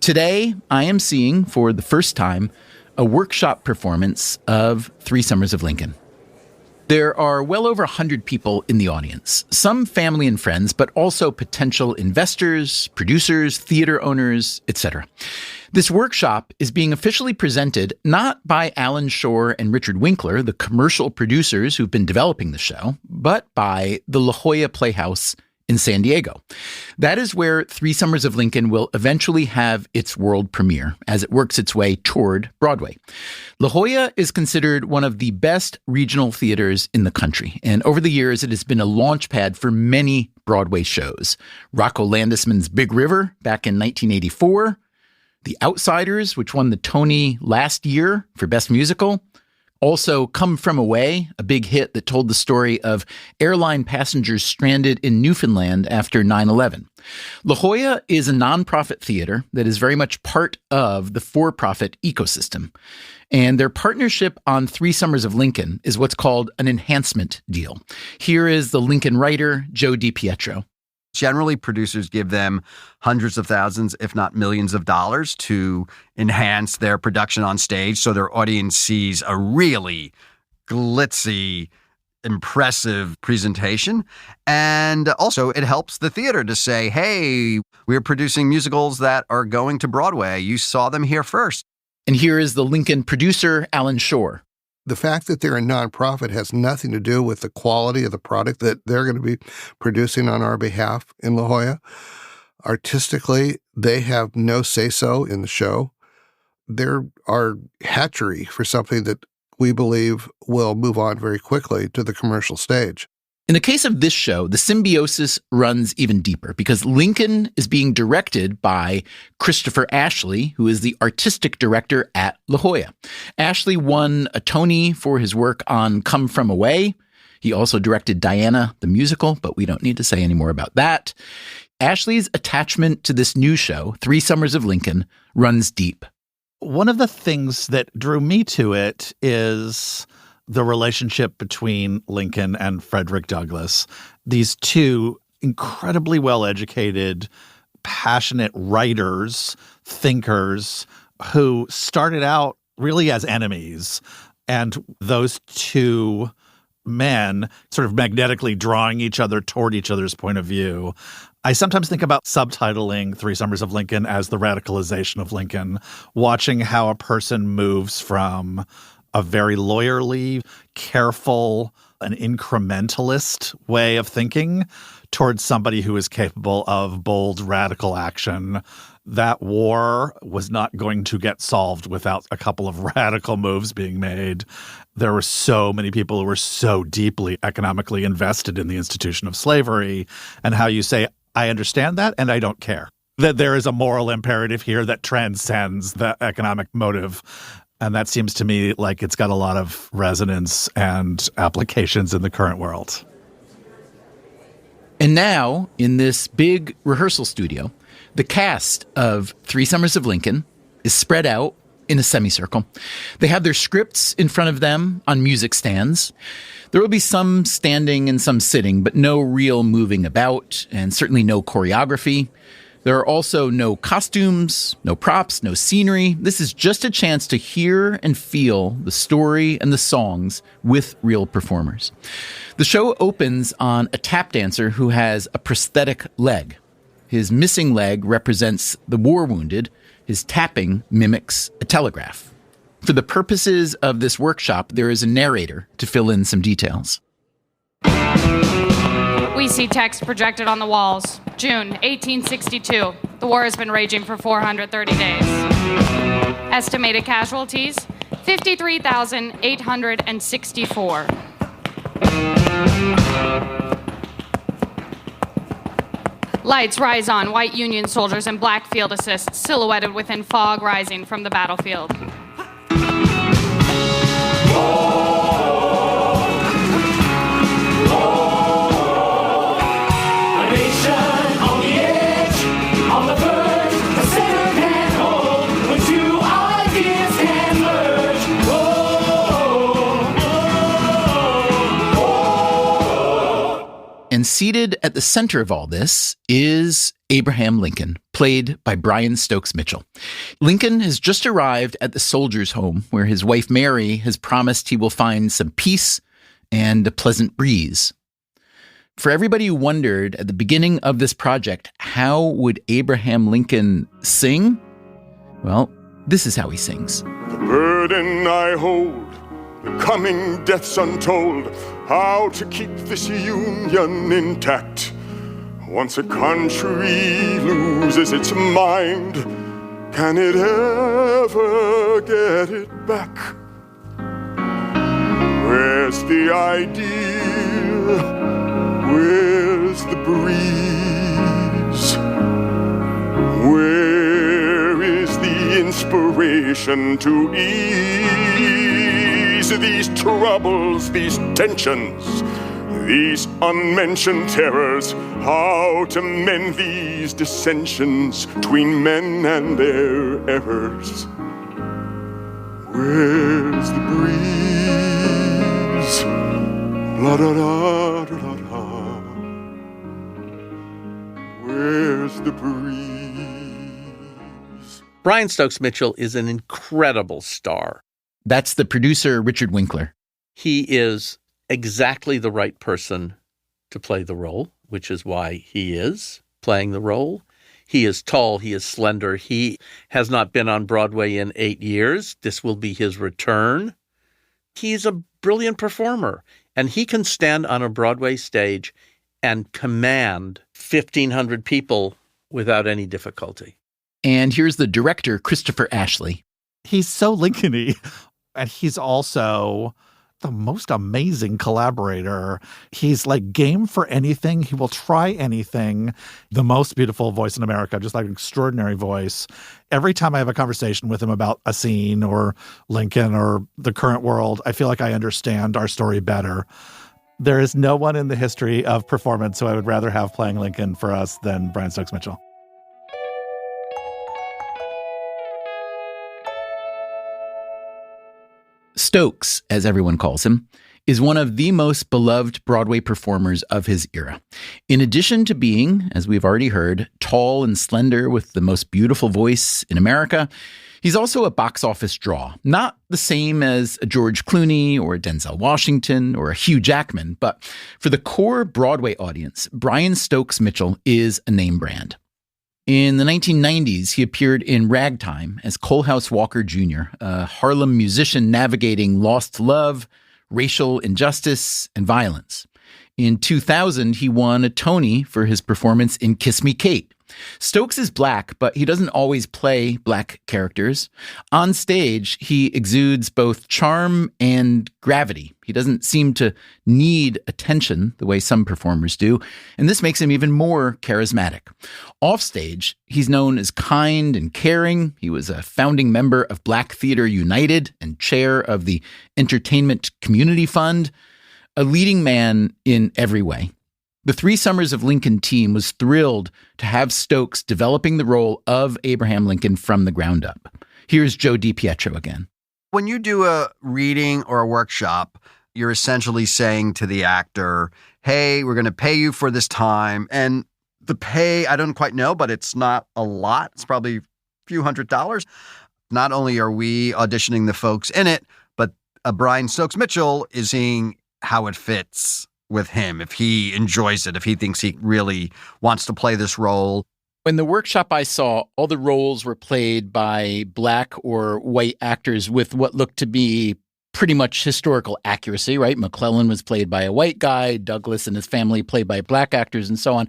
Today, I am seeing, for the first time, a workshop performance of Three Summers of Lincoln. There are well over 100 people in the audience, some family and friends, but also potential investors, producers, theater owners, etc. This workshop is being officially presented not by Alan Shore and Richard Winkler, the commercial producers who've been developing the show, but by the La Jolla Playhouse in San Diego. That is where Three Summers of Lincoln will eventually have its world premiere as it works its way toward Broadway. La Jolla is considered one of the best regional theaters in the country, and over the years it has been a launch pad for many Broadway shows. Rocco Landisman's Big River back in 1984, The Outsiders, which won the Tony last year for Best Musical. Also, Come From Away, a big hit that told the story of airline passengers stranded in Newfoundland after 9/11. La Jolla is a nonprofit theater that is very much part of the for-profit ecosystem. And their partnership on Three Summers of Lincoln is what's called an enhancement deal. Here is the Lincoln writer, Joe DiPietro. Generally, producers give them hundreds of thousands, if not millions of dollars to enhance their production on stage so their audience sees a really glitzy, impressive presentation. And also, it helps the theater to say, hey, we're producing musicals that are going to Broadway. You saw them here first. And here is the Lincoln producer, Alan Shore. The fact that they're a nonprofit has nothing to do with the quality of the product that they're going to be producing on our behalf in La Jolla. Artistically, they have no say-so in the show. They're our hatchery for something that we believe will move on very quickly to the commercial stage. In the case of this show, the symbiosis runs even deeper because Lincoln is being directed by Christopher Ashley, who is the artistic director at La Jolla. Ashley won a Tony for his work on Come From Away. He also directed Diana, the musical, but we don't need to say any more about that. Ashley's attachment to this new show, Three Summers of Lincoln, runs deep. One of the things that drew me to it is the relationship between Lincoln and Frederick Douglass. These two incredibly well-educated, passionate writers, thinkers, who started out really as enemies. And those two men sort of magnetically drawing each other toward each other's point of view. I sometimes think about subtitling Three Summers of Lincoln as the radicalization of Lincoln, watching how a person moves from a very lawyerly, careful, an incrementalist way of thinking towards somebody who is capable of bold, radical action. That war was not going to get solved without a couple of radical moves being made. There were so many people who were so deeply economically invested in the institution of slavery, and how you say, I understand that and I don't care. That there is a moral imperative here that transcends the economic motive. And that seems to me like it's got a lot of resonance and applications in the current world. And now, in this big rehearsal studio, the cast of Three Summers of Lincoln is spread out in a semicircle. They have their scripts in front of them on music stands. There will be some standing and some sitting, but no real moving about, and certainly no choreography. There are also no costumes, no props, no scenery. This is just a chance to hear and feel the story and the songs with real performers. The show opens on a tap dancer who has a prosthetic leg. His missing leg represents the war wounded. His tapping mimics a telegraph. For the purposes of this workshop, there is a narrator to fill in some details. We see text projected on the walls. June 1862. The war has been raging for 430 days. Estimated casualties, 53,864. Lights rise on white Union soldiers and black field assists silhouetted within fog rising from the battlefield. And And seated at the center of all this is Abraham Lincoln, played by Brian Stokes Mitchell. Lincoln has just arrived at the Soldiers' Home, where his wife Mary has promised he will find some peace and a pleasant breeze. For everybody who wondered at the beginning of this project, how would Abraham Lincoln sing? Well, this is how he sings. The burden I hold, the coming deaths untold, how to keep this union intact. Once a country loses its mind, can it ever get it back? Where's the idea? Where's the breeze? Where is the inspiration to ease these troubles, these tensions, these unmentioned terrors? How to mend these dissensions between men and their errors? Where's the breeze? La da da da da da. Where's the breeze? Brian Stokes Mitchell is an incredible star. That's the producer, Richard Winkler. He is exactly the right person to play the role, which is why he is playing the role. He is tall, he is slender. He has not been on Broadway in 8 years. This will be his return. He's a brilliant performer, and he can stand on a Broadway stage and command 1,500 people without any difficulty. And here's the director, Christopher Ashley. He's so Lincoln-y, and he's also the most amazing collaborator. He's like game for anything. He will try anything. The most beautiful voice in America, just like an extraordinary voice. Every time I have a conversation with him about a scene or Lincoln or the current world, I feel like I understand our story better. There is no one in the history of performance who I would rather have playing Lincoln for us than Brian Stokes Mitchell. Stokes, as everyone calls him, is one of the most beloved Broadway performers of his era. In addition to being, as we've already heard, tall and slender with the most beautiful voice in America, he's also a box office draw. Not the same as a George Clooney or a Denzel Washington or a Hugh Jackman, but for the core Broadway audience, Brian Stokes Mitchell is a name brand. In the 1990s, he appeared in Ragtime as Coalhouse Walker Jr., a Harlem musician navigating lost love, racial injustice, and violence. In 2000, he won a Tony for his performance in Kiss Me, Kate. Stokes is black, but he doesn't always play black characters. On stage, he exudes both charm and gravity. He doesn't seem to need attention the way some performers do, and this makes him even more charismatic. Offstage, he's known as kind and caring. He was a founding member of Black Theater United and chair of the Entertainment Community Fund, a leading man in every way. The 3 Summers of Lincoln team was thrilled to have Stokes developing the role of Abraham Lincoln from the ground up. Here's Joe DiPietro again. When you do a reading or a workshop, you're essentially saying to the actor, hey, we're going to pay you for this time. And the pay, I don't quite know, but it's not a lot. It's probably a few $100s. Not only are we auditioning the folks in it, but Brian Stokes Mitchell is seeing how it fits with him, if he enjoys it, if he thinks he really wants to play this role. In the workshop I saw, all the roles were played by black or white actors with what looked to be pretty much historical accuracy, right? McClellan was played by a white guy, Douglas and his family played by black actors, and so on.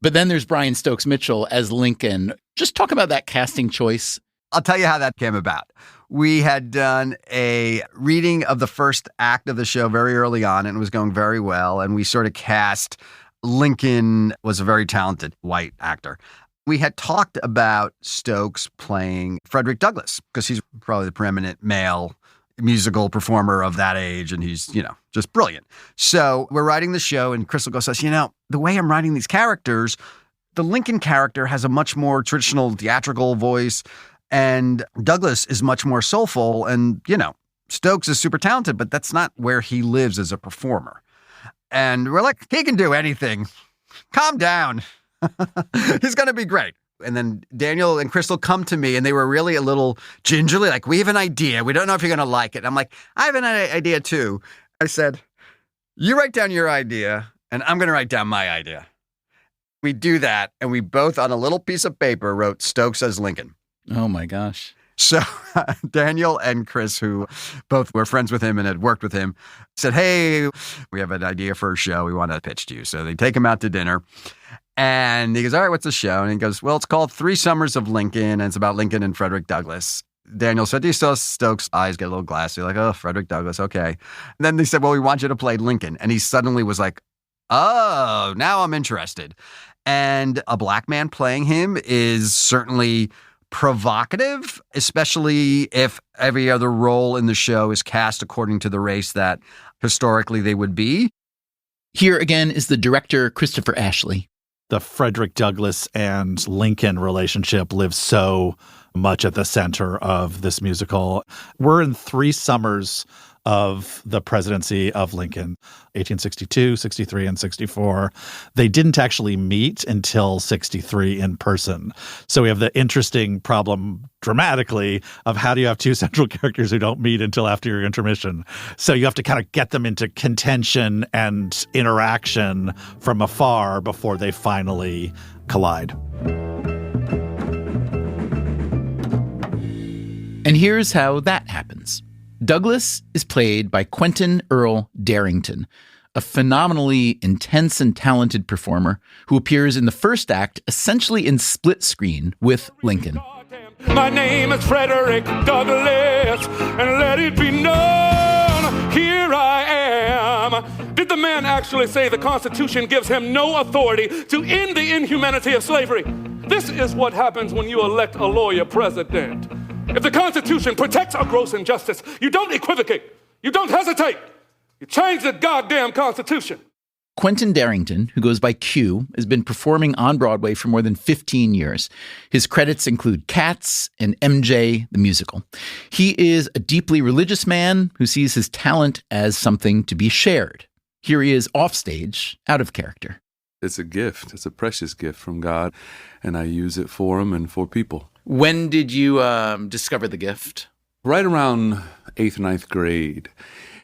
But then there's Brian Stokes Mitchell as Lincoln. Just talk about that casting choice. I'll tell you how that came about. We had done a reading of the first act of the show very early on, and it was going very well. And we sort of cast Lincoln was a very talented white actor. We had talked about Stokes playing Frederick Douglass because he's probably the preeminent male musical performer of that age, and he's, just brilliant. So we're writing the show, and Crystal goes, the way I'm writing these characters, the Lincoln character has a much more traditional theatrical voice, and Douglas is much more soulful, and, Stokes is super talented, but that's not where he lives as a performer. And we're like, he can do anything. Calm down. He's going to be great. And then Daniel and Crystal come to me, and they were really a little gingerly like, we have an idea. We don't know if you're going to like it. And I'm like, I have an idea too. I said, you write down your idea, and I'm going to write down my idea. We do that, and we both on a little piece of paper wrote Stokes as Lincoln. Oh my gosh. So Daniel and Chris, who both were friends with him and had worked with him, said, hey, we have an idea for a show we want to pitch to you. So they take him out to dinner. And he goes, all right, what's the show? And he goes, well, it's called 3 Summers of Lincoln, and it's about Lincoln and Frederick Douglass. Daniel said, do you still Stokes' eyes get a little glassy? Like, oh, Frederick Douglass, okay. And then they said, well, we want you to play Lincoln. And he suddenly was like, oh, now I'm interested. And a black man playing him is certainly provocative, especially if every other role in the show is cast according to the race that historically they would be. Here again is the director, Christopher Ashley. The Frederick Douglass and Lincoln relationship lives so much at the center of this musical. We're in 3 summers of the presidency of Lincoln, 1862, 63, and 64. They didn't actually meet until 63 in person. So we have the interesting problem dramatically of how do you have 2 central characters who don't meet until after your intermission? So you have to kind of get them into contention and interaction from afar before they finally collide. And here's how that happens. Douglas is played by Quentin Earl Darrington, a phenomenally intense and talented performer who appears in the first act essentially in split screen with Lincoln. My name is Frederick Douglass, and let it be known, here I am. Did the man actually say the Constitution gives him no authority to end the inhumanity of slavery? This is what happens when you elect a lawyer president. If the Constitution protects a gross injustice, you don't equivocate. You don't hesitate. You change the goddamn Constitution. Quentin Darrington, who goes by Q, has been performing on Broadway for more than 15 years. His credits include Cats and MJ, the musical. He is a deeply religious man who sees his talent as something to be shared. Here he is offstage, out of character. It's a gift. It's a precious gift from God, and I use it for him and for people. When did you discover the gift? Right around 8th, 9th grade.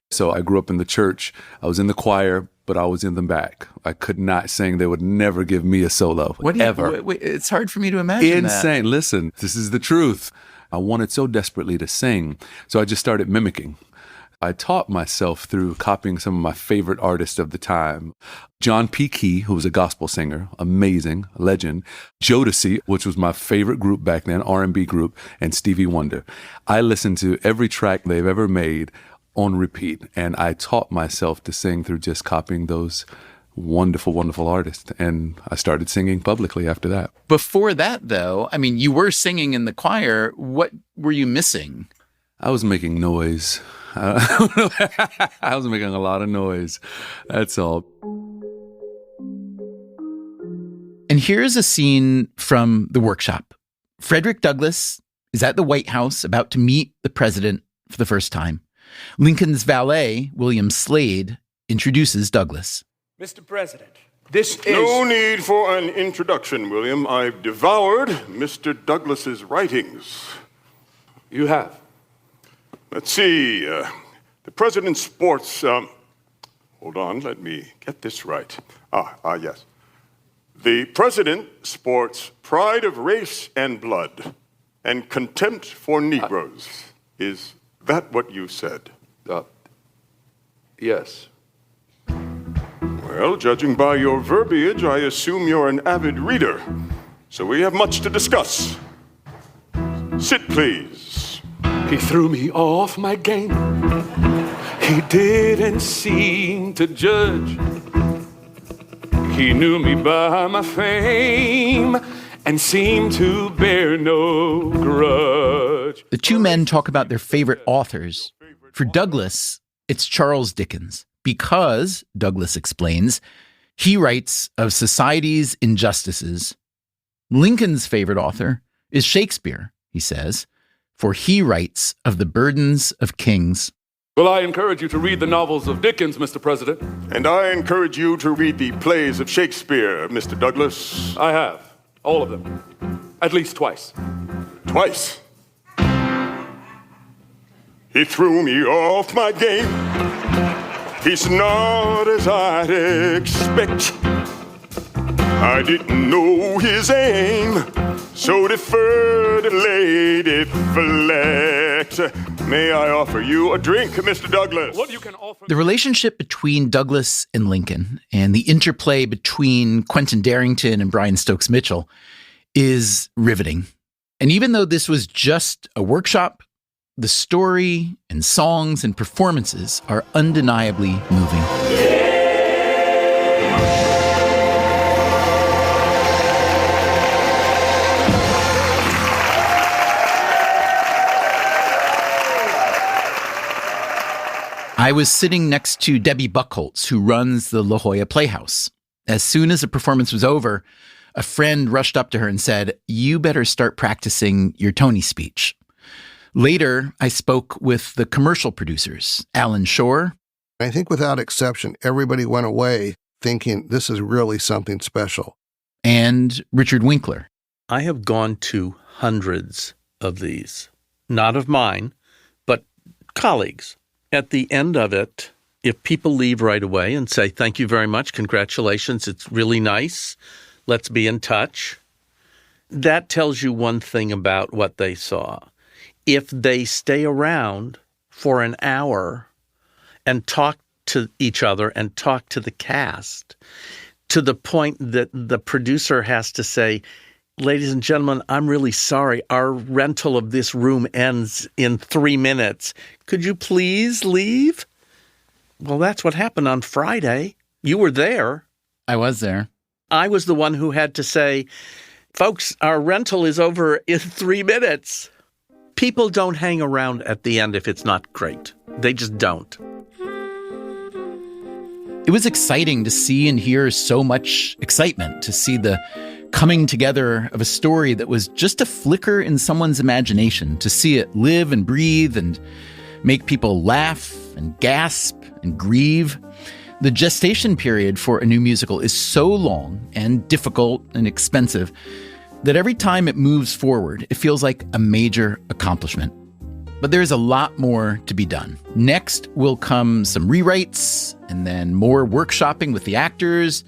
So I grew up in the church. I was in the choir, but I was in the back. I could not sing. They would never give me a solo, ever. Wait, it's hard for me to imagine Insane. Listen, this is the truth. I wanted so desperately to sing, so I just started mimicking. I taught myself through copying some of my favorite artists of the time. John P. Key, who was a gospel singer, amazing, legend. Jodeci, which was my favorite group back then, R&B group, and Stevie Wonder. I listened to every track they've ever made on repeat, and I taught myself to sing through just copying those wonderful, wonderful artists. And I started singing publicly after that. Before that, though, I mean, you were singing in the choir. What were you missing? I was making noise. I was making a lot of noise. That's all. And here's a scene from the workshop. Frederick Douglass is at the White House about to meet the president for the first time. Lincoln's valet, William Slade, introduces Douglass. Mr. President, this is... No need for an introduction, William. I've devoured Mr. Douglass's writings. You have? Let's see. The president sports... hold on, let me get this right. Yes. The president sports pride of race and blood and contempt for Negroes. Is that what you said? Yes. Well, judging by your verbiage, I assume you're an avid reader. So we have much to discuss. Sit, please. He threw me off my game. He didn't seem to judge. He knew me by my fame and seemed to bear no grudge. The two men talk about their favorite authors. For Douglass, it's Charles Dickens, because, Douglass explains, he writes of society's injustices. Lincoln's favorite author is Shakespeare, he says, for he writes of the burdens of kings. Well, I encourage you to read the novels of Dickens, Mr. President. And I encourage you to read the plays of Shakespeare, Mr. Douglas. I have. All of them. At least twice. Twice? He threw me off my game. He's not as I'd expect. I didn't know his aim, so defer, delay, deflect. May I offer you a drink, Mr. Douglas? What you can offer... The relationship between Douglas and Lincoln and the interplay between Quentin Darrington and Brian Stokes Mitchell is riveting. And even though this was just a workshop, the story and songs and performances are undeniably moving. I was sitting next to Debbie Buchholz, who runs the La Jolla Playhouse. As soon as the performance was over, a friend rushed up to her and said, "You better start practicing your Tony speech." Later, I spoke with the commercial producers, Alan Shore. I think without exception, everybody went away thinking this is really something special. And Richard Winkler. I have gone to hundreds of these, not of mine, but colleagues. At the end of it, if people leave right away and say, "Thank you very much, congratulations, it's really nice, let's be in touch," that tells you one thing about what they saw. If they stay around for an hour and talk to each other and talk to the cast, to the point that the producer has to say, "Ladies and gentlemen, I'm really sorry. Our rental of this room ends in 3 minutes. Could you please leave?" Well, that's what happened on Friday. You were there. I was there. I was the one who had to say, "Folks, our rental is over in 3 minutes." People don't hang around at the end if it's not great. They just don't. It was exciting to see and hear so much excitement, to see the coming together of a story that was just a flicker in someone's imagination, to see it live and breathe and make people laugh and gasp and grieve. The gestation period for a new musical is so long and difficult and expensive that every time it moves forward, it feels like a major accomplishment. But there's a lot more to be done. Next will come some rewrites, and then more workshopping with the actors,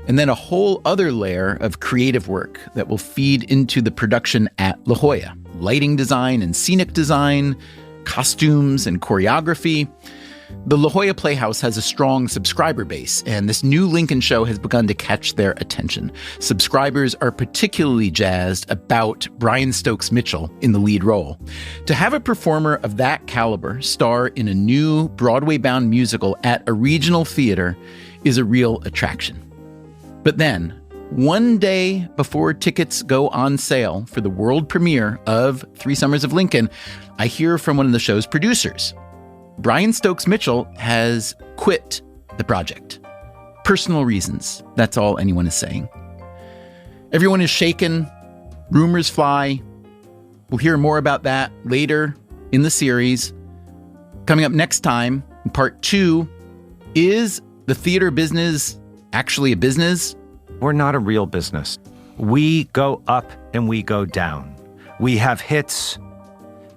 and then a whole other layer of creative work that will feed into the production at La Jolla. Lighting design and scenic design, costumes and choreography. The La Jolla Playhouse has a strong subscriber base, and this new Lincoln show has begun to catch their attention. Subscribers are particularly jazzed about Brian Stokes Mitchell in the lead role. To have a performer of that caliber star in a new Broadway-bound musical at a regional theater is a real attraction. But then, one day before tickets go on sale for the world premiere of 3 Summers of Lincoln, I hear from one of the show's producers. Brian Stokes Mitchell has quit the project. Personal reasons. That's all anyone is saying. Everyone is shaken. Rumors fly. We'll hear more about that later in the series. Coming up next time, in part 2, is the theater business actually a business? We're not a real business. We go up and we go down. We have hits,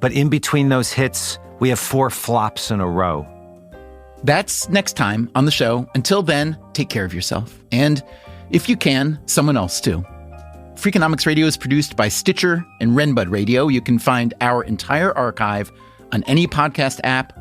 but in between those hits, we have 4 flops in a row. That's next time on the show. Until then, take care of yourself. And if you can, someone else too. Freakonomics Radio is produced by Stitcher and Renbud Radio. You can find our entire archive on any podcast app,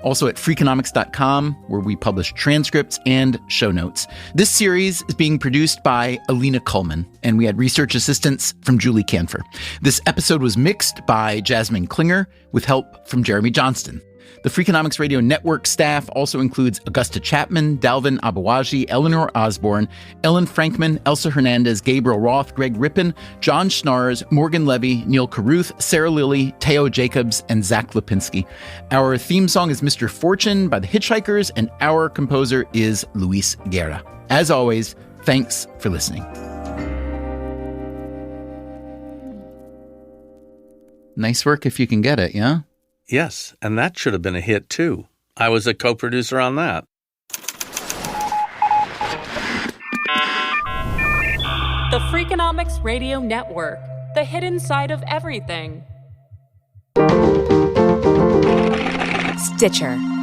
also at Freakonomics.com, where we publish transcripts and show notes. This series is being produced by Alina Kuhlman, and we had research assistance from Julie Canfer. This episode was mixed by Jasmine Klinger, with help from Jeremy Johnston. The Freakonomics Radio Network staff also includes Augusta Chapman, Dalvin Abawaji, Eleanor Osborne, Ellen Frankman, Elsa Hernandez, Gabriel Roth, Greg Rippin, John Schnars, Morgan Levy, Neil Carruth, Sarah Lilly, Teo Jacobs, and Zach Lipinski. Our theme song is Mr. Fortune by the Hitchhikers, and our composer is Luis Guerra. As always, thanks for listening. Nice work if you can get it, yeah? Yes, and that should have been a hit too. I was a co-producer on that. The Freakonomics Radio Network, the hidden side of everything. Stitcher.